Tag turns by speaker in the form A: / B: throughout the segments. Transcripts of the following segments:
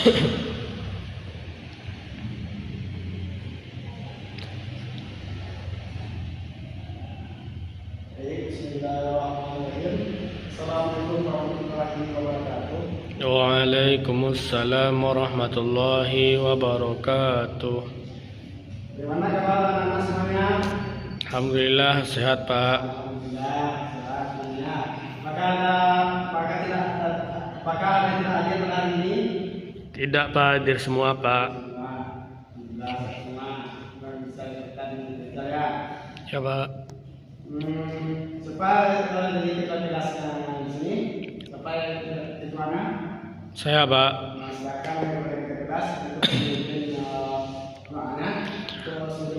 A: Bismillahirrahmanirrahim. Assalamualaikum warahmatullahi wabarakatuh.
B: Waalaikumsalam warahmatullahi wabarakatuh.
A: Bagaimana kabar anak-anak semuanya?
B: Alhamdulillah sehat Pak.
A: Alhamdulillah sehat semuanya. Apakah tidak hadir pada hari ini?
B: Tidak Pak, hadir semua Pak.
A: Alhamdulillah semua bisa kita belajar ya.
B: Ya Pak.
A: Supaya dari kita jelaskan di sini, supaya di mana?
B: Saya Pak.
A: Silakan yang kelas untuk memimpin doanya. Terus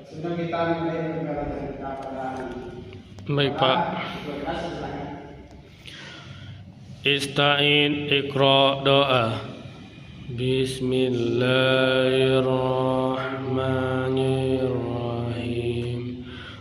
A: sebelum kita mulai pembelajaran kita pada
B: Baik Pak.
A: kelas, silakan.
B: Ista'in Iqra doa. Bismillahirrahmanirrahim.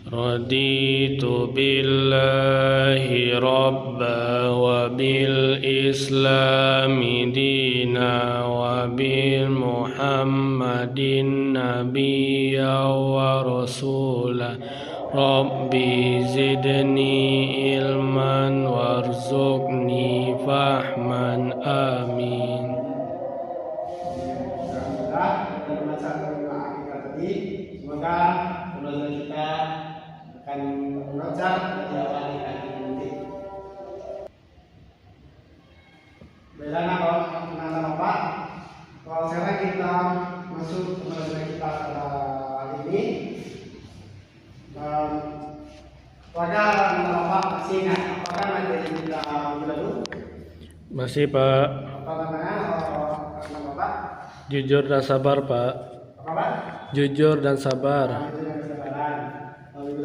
B: Raditu billahi rabba wa bil islami dina wa bil muhammadin nabiyya wa rasulah. Rabbi zidni ilman warzuqni fahman amin.
A: Alhamdulillah, kita baca doa kita tadi. Semoga pembelajaran kita akan lancar di awal hari nanti. Baiklah, kalau Bapak, kalau sekarang kita masuk pembelajaran kita pada hari ini. Apakah Bapak masih ingat apakah materi kita dulu?
B: Masih Pak.
A: Apa namanya? Nama Bapak?
B: Jujur dan sabar Pak.
A: Apa Pak?
B: Jujur dan sabar.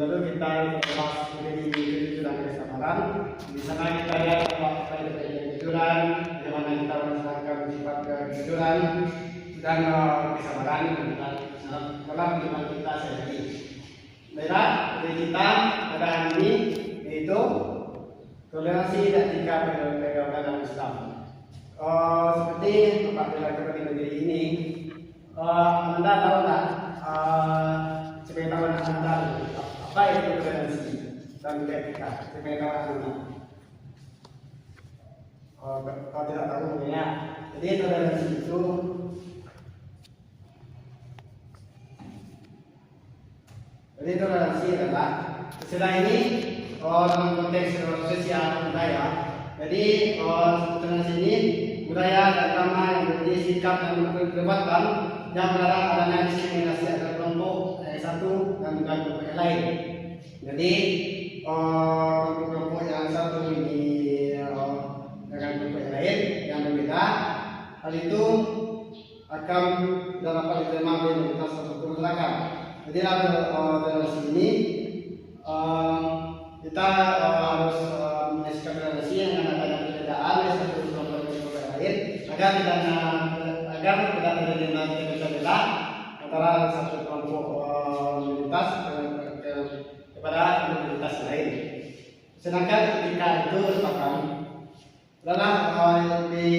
A: Lalu kita bahas menjadi jujur dan kesabaran. Di sana kita lihat apa itu kejujuran, bagaimana kita melaksanakan sifat kejujuran dan kesabaran dalam kehidupan kita sehari-hari. Baiklah, dari kita pada hari ini yaitu toleransi dan etika beragama dalam Islam. Seperti Bapak jelaskan di negeri ini, Anda tahu tak? Sebagai tahu Anda apa itu toleransi dan etika sebagai tahu Anda? Kalau tidak tahu mungkin ya. Jadi toleransi itu adalah istilah ini dalam konteks sosial budaya. Jadi toleransi ini budaya dan agama yang menjadi sikap dan perbuatan yang melarang adanya diskriminasi antar kelompok satu dan juga kelompok yang lain. Jadi kelompok yang satu ini dengan kelompok yang lain yang berbeda, hal itu akan dapat diterima oleh mayoritas masyarakat. Jadi dalam toleransi ini kita harus menyaksikan toleransi yang adanya perbedaan satu kelompok dengan kelompok yang lain agar tidak terjadi berbeda antara satu kelompok minoritas kepada minoritas lain. Sedangkan ketika itu merupakan adalah di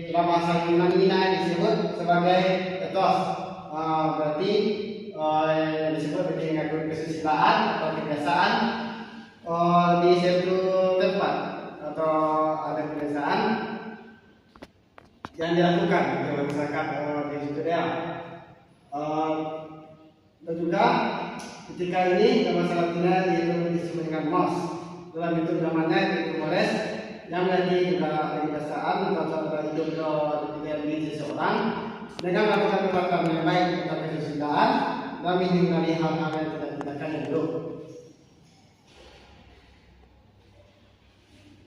A: dalam bahasa Yunani disebut sebagai etos, berarti yang disebut dengan kesusilaan atau kebiasaan di suatu tempat atau ada kebiasaan yang dilakukan oleh masyarakat di situ daerah. Dan juga ketika ini dalam bahasa Latina disebut dengan mos, dalam bentuk namanya yaitu mores, yang menjadi kebiasaan atau cara hidup dari seseorang dengan melakukan perbuatan yang baik atau kesusilaan dan menghindari hal-hal yang tidak dibenarkan yang buruk.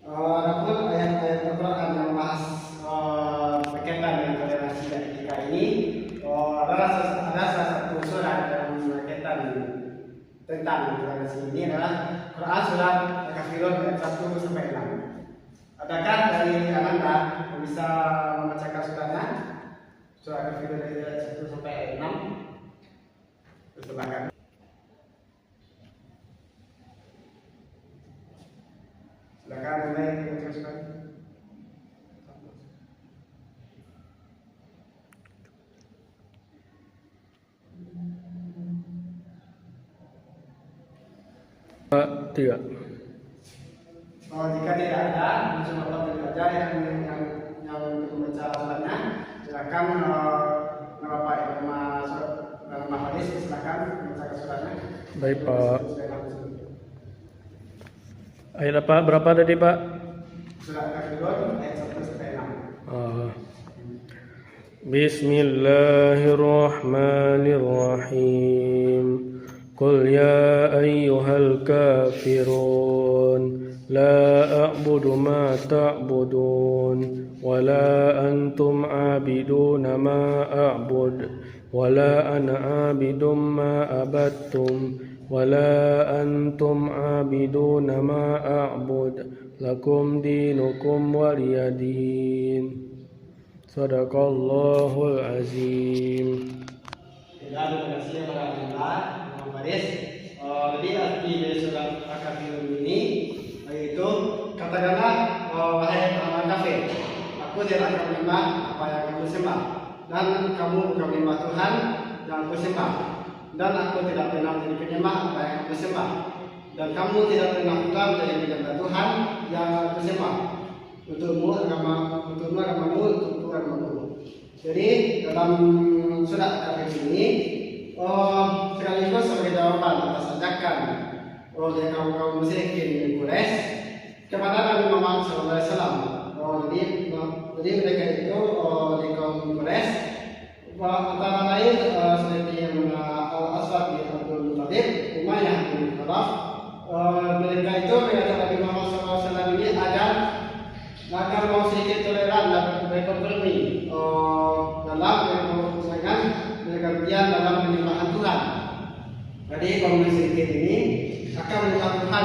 A: Adapun ayat-ayat Al-Quran yang membahas berkaitan dengan toleransi dan etika ini ada salah satu surat yang berkaitan tentang toleransi ini adalah Quran surat Al-Kafirun ayat 1 sampai 6. Adakah dari Anda yang bisa membacakan suratnya? Surat Al-Kafirun ayat 1 sampai 6. Silakan. Silakan mulai teruskan.
B: Tidak.
A: Jika tidak ada unsur atau tidak ada yang membaca suratnya, silakan Bapak Imam Hadis silakan membaca suratnya.
B: Baik Pak. Ayat apa? Berapa tadi Pak?
A: Surat Al-Kafirun ayat 1 sampai 6.
B: Bismillahirrahmanirrahim. Qul ya ayyuhal kafirun la a'budu ma ta'budun wa la antum 'abiduna ma a'bud wa la ana 'abidum ma abattum wa la antum 'abiduna ma a'bud lakum dinukum waliyadin. Sadaqallahul azim.
A: Terima kasih kepada Allah, Imam Faris. Jadi arti dari surat Al-Kafirun ini yaitu katakanlah wahai orang kafir, aku tidak akan menyembah apa yang kamu sembah, dan kamu bukan menyembah Tuhan yang aku sembah, dan aku tidak pernah menjadi penyembah apa yang kamu sembah, dan kamu tidak pernah pula menjadi penyembah Tuhan yang aku sembah. Untukmu agamamu, untukku agamamu. Jadi dalam surat Al-Kafirun ini sekaligus sebagai jawaban atas ajakan oleh kaum musyrikin Quraisy kepada Nabi Muhammad SAW. Jadi mereka itu di kaum Quraisy antara lain seperti yang Al-Aswad bin Abdul Muttalib, Umayyah bin Khalaf, mereka itu mengajak Nabi Muhammad SAW ini agar mau sedikit toleran dan berkompromi dalam pengertian dalam penyembahan Tuhan. Jadi kaum musyrikin ini akan menyembah Tuhan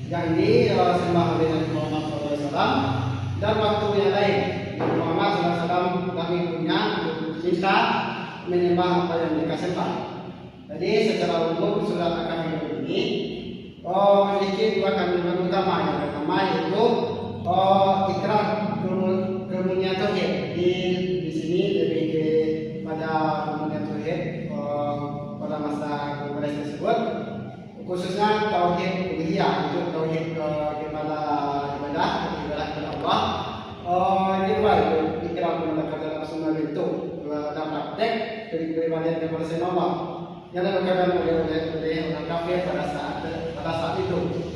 A: yang disembah oleh Nabi Muhammad SAW, dan waktu yang lain Nabi Muhammad SAW kami punya minta menyembah apa yang mereka sembah. Jadi secara umum surat Al-Kafirun ini memiliki dua kandungan utama. Yang pertama yaitu ikrar kemunian tauhid. Di sini lebih pada kemunian tauhid pada masa Quraisy tersebut, khususnya tauhid uluhiyah, itu tauhid kepada ibadah kepada Allah. Ini dua ikrar kepada dalam semua bentuk dalam praktek beribadah kepada selain Allah yang dilakukan oleh orang kafir pada saat itu.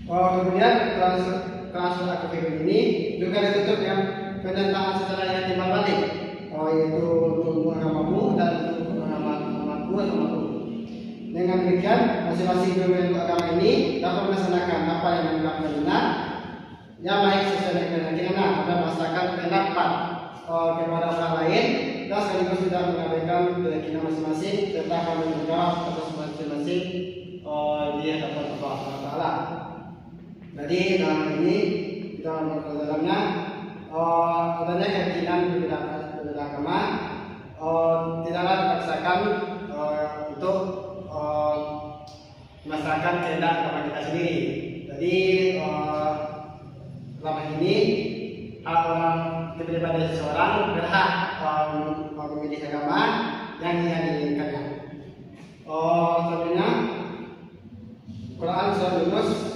A: Kemudian transfer Al-Kafirun ini juga ditutup dengan penentangan secara yang timbal balik, yaitu untuk agamamu dan untuk agamaku. Dengan demikian masing-masing domain agama ini dapat melaksanakan apa yang dilakukan benar, yang baik sesuai dengan keyakinan dan merasakan pendapat kepada orang lain, dan sekaligus sudah mengabaikan keyakinan masing-masing serta akan menjawab atas masing-masing di hadapan Allah Taala. Jadi dalam ini kita dalamnya adanya keyakinan berbeda agama tidaklah dipaksakan untuk memasarkan kehendak agama kita sendiri. Jadi selama ini orang kepribadian seseorang berhak memilih agama yang ia inginkannya. Contohnya Quran surah Yunus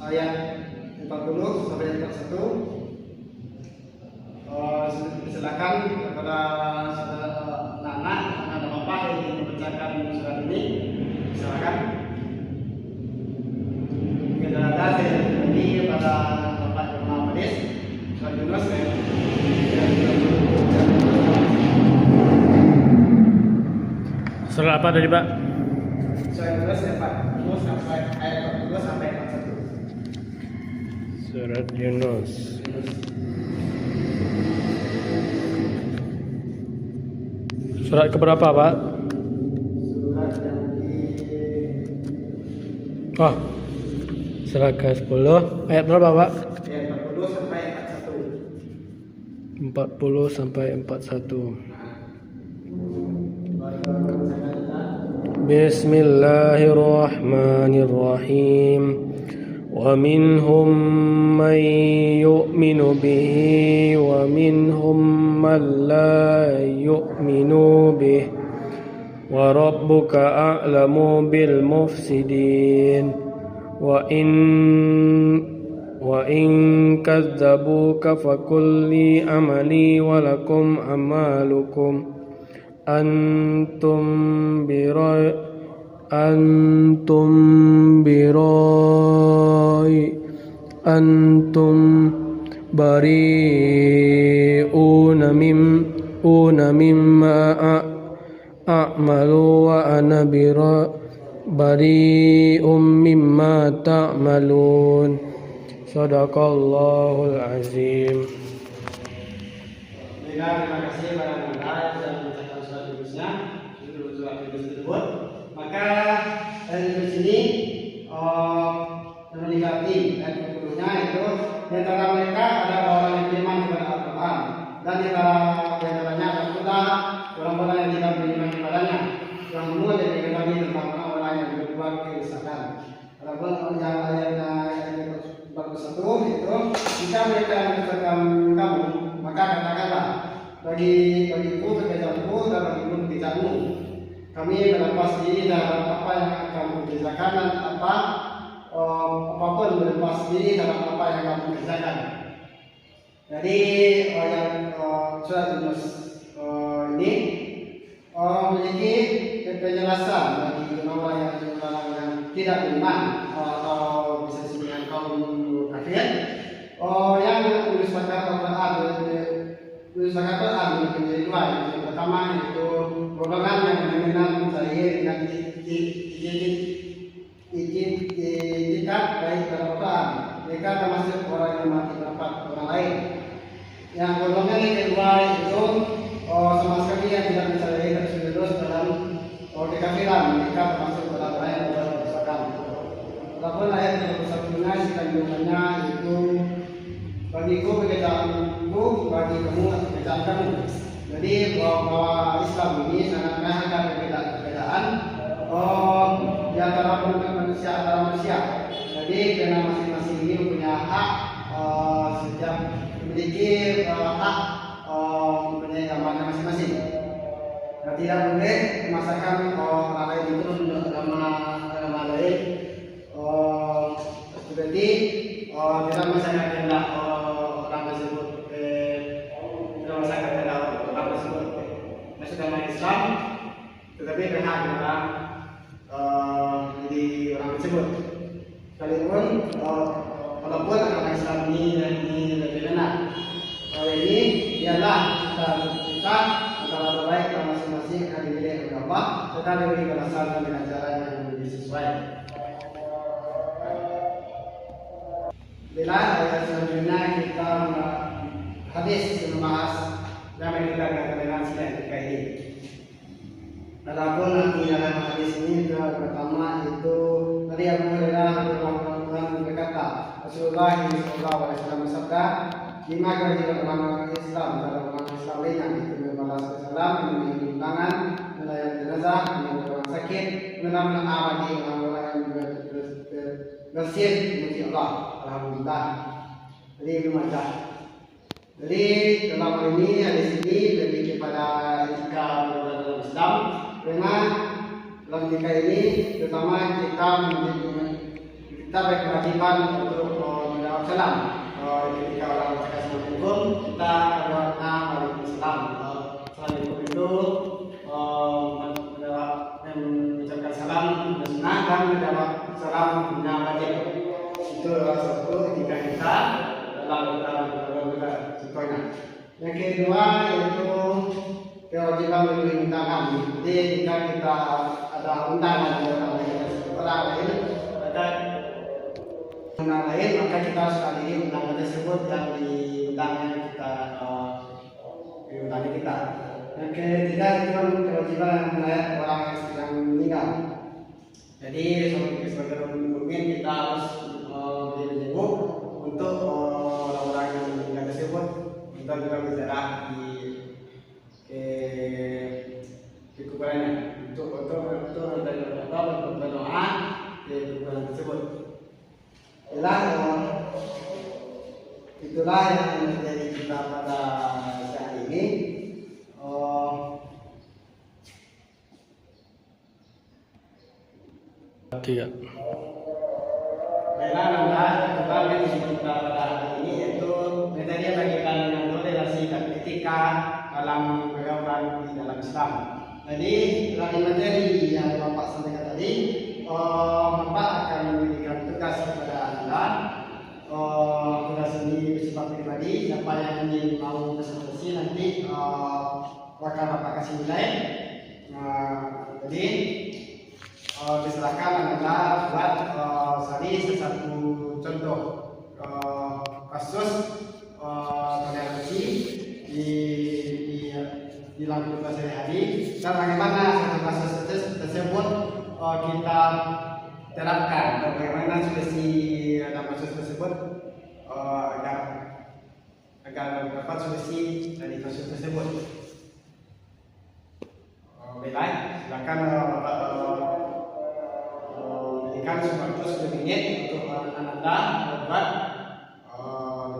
A: ayat 40 sampai 41. Silakan kepada anak-anak dan bapak yang ingin membacakan surat ini, silakan. Kita ada ini pada bapak Imam Hadis surat Yunus
B: Surat apa tadi Pak?
A: Surat Yunus ayat 40 sampai 41.
B: Surat Yunus. Surat keberapa Pak?
A: Surat yang
B: Surat ke-10 ayat berapa Pak?
A: ayat 40 sampai 41.
B: 40 sampai 41. Bismillahirrahmanirrahim. Wa minhum man yu'minu bihi wa minhum man la yu'minu bihi وربك أعلم بالمفسدين وإن كذبوك فقل لي عملي ولكم أعمالكم أنتم بريئون مما أعمل وأنا بريء مما تعملون. Sadaqallahul azim.
A: Terima kasih kepada Anda yang sudah mengucapkan surat tulisnya, surat tulis tersebut. Maka dari sini mendekati dan kedulunya itu di antara mereka ada orang yang beriman kepada Al-Quran, dan di antaranya ada pula orang-orang yang tidak beriman kepadanya, yang semua jadi ketahui tentang orang yang berbuat kerusakan. Adapun yang ayatnya bagus itu jika mereka menyesatkan kamu, maka katakanlah bagiku pekerjaanku dan bagimu pekerjaanmu, kami melepas diri dari apa yang kamu kerjakan dan apapun melepas diri dari apa yang kamu kerjakan. Jadi yang surat Yunus ini memiliki penjelasan bagi orang yang tidak beriman atau bisa disebutkan kaum kafir yang menuliskan Al-Quran menjadi dua. Yang pertama itu golongan yang mengenal zahir dengan itikat baik dalam Al-Quran. Mereka termasuk orang yang mati pendapat orang lain. Yang golongan yang kedua itu sama sekali yang tidak mencari dan sudah dalam kekafiran. Mereka termasuk orang lain yang berdosakan. Adapun ayat 21-nya kandungannya itu bagiku pekerjaanku, bagi kamu pekerjaan kamu. Jadi bahwa Islam ini sangat mengangkat perbedaan di antara manusia. Jadi karena masing-masing ini punya hak setiap memiliki hak mempunyai agamanya masing-masing. Dan tidak boleh memaksakan orang lain itu menurut agama lain. Seperti tidak memaksakan kehendak orang tersebut, tidak memaksakan kehendak orang tersebut masuk agama Islam, tetapi berhak dalam jadi orang tersebut. Sekalipun walaupun agama Islam ini lebih benar, ini ialah kita antara baik masing-masing akan dipilih oleh Allah, tetapi diberi balasan dengan cara yang lebih sesuai. Bila ayat selanjutnya kita hadis membahas yang kita katakan dengan ketika ini. Adapun arti dalam hadis ini pertama itu tadi Abu Hurairah berkata, Rasulullah SAW bersabda, 5 kewajiban orang Islam dalam orang Islam lainnya itu membalas salam, memenuhi undangan, melayani jenazah, menyambut orang sakit, mengenal bagi orang-orang yang bersih memuji Allah. Alhamdulillah. Jadi itu macam. Jadi dalam hal ini hadis ini lebih kepada etika dalam Islam. Dengan dalam etika ini terutama kita berkewajiban untuk menjawab salam. Ketika orang bercakap Assalamualaikum, kita berdoa Waalaikumsalam. Assalamualaikum itu mengucapkan salam benar dan menjawab salam benar wajib. Itu satu etika kita dalam contohnya. Yang kedua yaitu kewajiban memenuhi undangan. Jadi jika kita ada undangan dari orang lain, maka kita harus hadiri undangan tersebut yang diundangnya kita. Yang ketiga itu kewajiban melayani orang yang meninggal. Jadi sebagai mukmin kita harus menyebut untuk orang-orang yang meninggal tersebut. Kita juga berziarah di kuburannya untuk berdoa di kuburan tersebut. Itulah yang menjadi kita pada saat ini.
B: 3.
A: Baiklah, Anda kembali di kita pada hari ini yaitu materi yang berkaitan dengan toleransi dan etika dalam pergaulan di dalam Islam. Jadi dari materi yang Bapak sampaikan tadi, Bapak akan memberikan tugas kepada Anda. Tugas ini bersifat pribadi. Siapa yang ingin mau presentasi nanti akan Bapak kasih nilai. Jadi diserahkan Anda buat sari satu contoh kasus toleransi di dalam kehidupan sehari-hari dan bagaimana satu kasus tersebut kita terapkan dan bagaimana solusi dalam kasus tersebut agar dapat solusi dari kasus tersebut. Baiklah, silakan Bapak berikan waktu 10 menit untuk Anda buat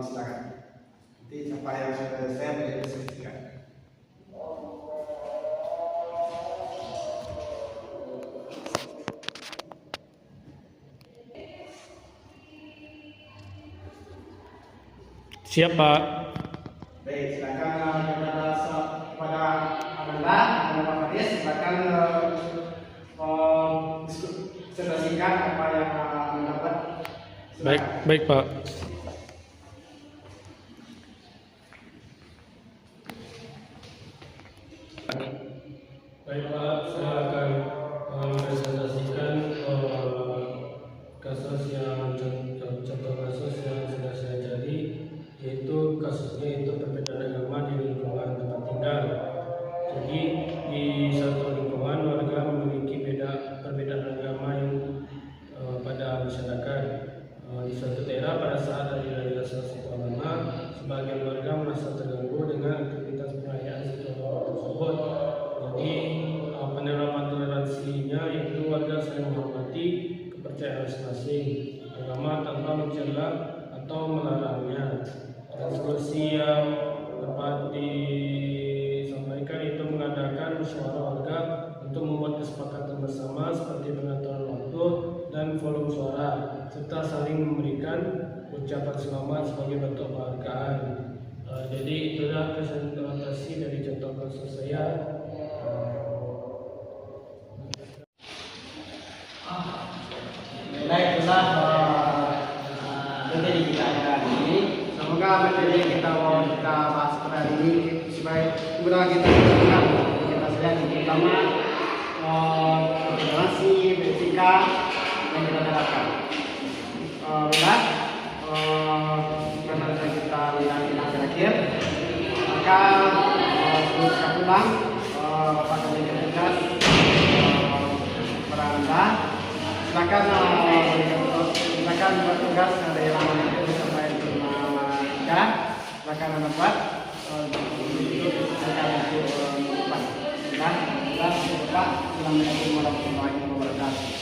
A: silakan. Nanti sampai yang sudah selesai boleh diselesaikan.
B: Siap, Pak.
A: Baik, silakan kepada Anda, Bapak Faris, silakan presentasikan apa yang Anda buat.
B: Baik, Pak.
C: Baik Pak, saya akan mempresentasikan kasus yang contoh kasus yang sudah saya cari, yaitu kasusnya itu perbedaan agama di lingkungan tempat tinggal. Jadi di satu lingkungan warga memiliki perbedaan agama yang pada masyarakat. Di suatu daerah pada saat hari raya salah satu agama, sebagian warga merasa terganggu dengan aktivitas perayaan secara tersebut. Jadi penerapan toleransinya yaitu warga saling menghormati kepercayaan masing-masing agama tanpa mencela atau melarangnya. Dan solusi yang dapat disampaikan itu mengadakan musyawarah warga untuk membuat kesepakatan bersama seperti pengaturan waktu dan volume suara serta saling memberikan ucapan selamat sebagai bentuk penghargaan. Jadi itulah presentasi dari contoh kasus saya.
A: Baiklah, materi kita hari ini. Semoga materi yang kita bahas pada hari ini supaya kita teruskan kita lihat terutama toleransi, etika yang kita terapkan. Baiklah, karena kita lihat di akhir, maka sebelum kita pulang, Bapak akan tugas kepada Anda. Silakan bertugas dari lama itu sampai jam 3. Silakan Anda buat silakan untuk depan. Assalamualaikum warahmatullahi wabarakatuh.